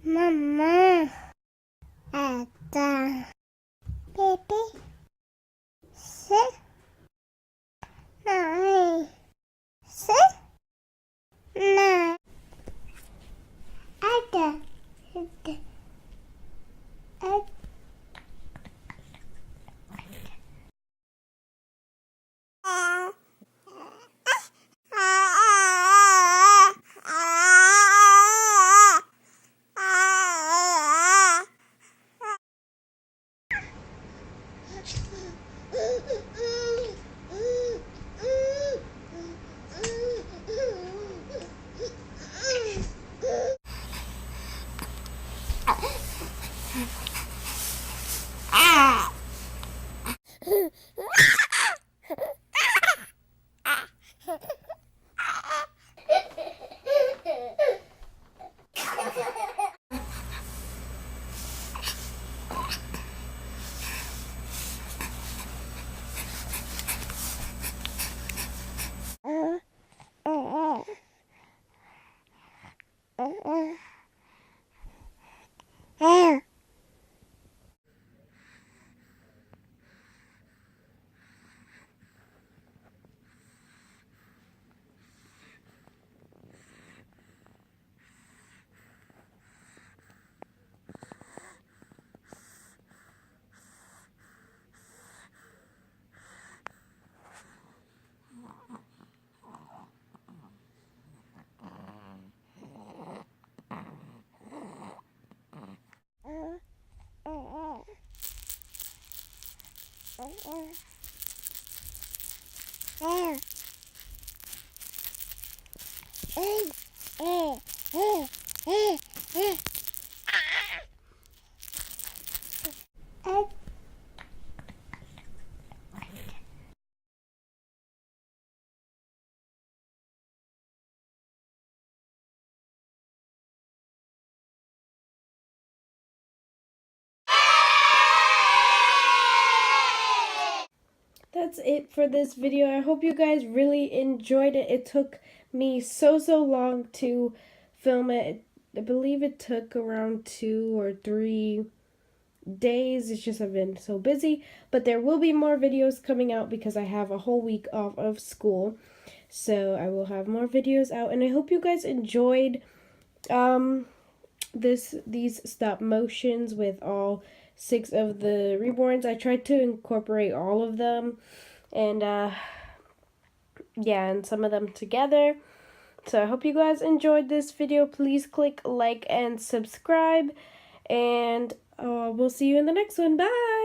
Mama, ada baby, sit, nine, sit, nine, ada, That's it for this video. I hope you guys really enjoyed it. It took me so long to film it. I believe it took around 2 or 3 days. It's just I've been so busy. But there will be more videos coming out because I have a whole week off of school. So I will have more videos out. And I hope you guys enjoyed these stop motions with all 6 of the Reborns. I tried to incorporate all of them and yeah, and some of them together, So I hope you guys enjoyed this video. Please click like and subscribe, and we'll see you in the next one. Bye!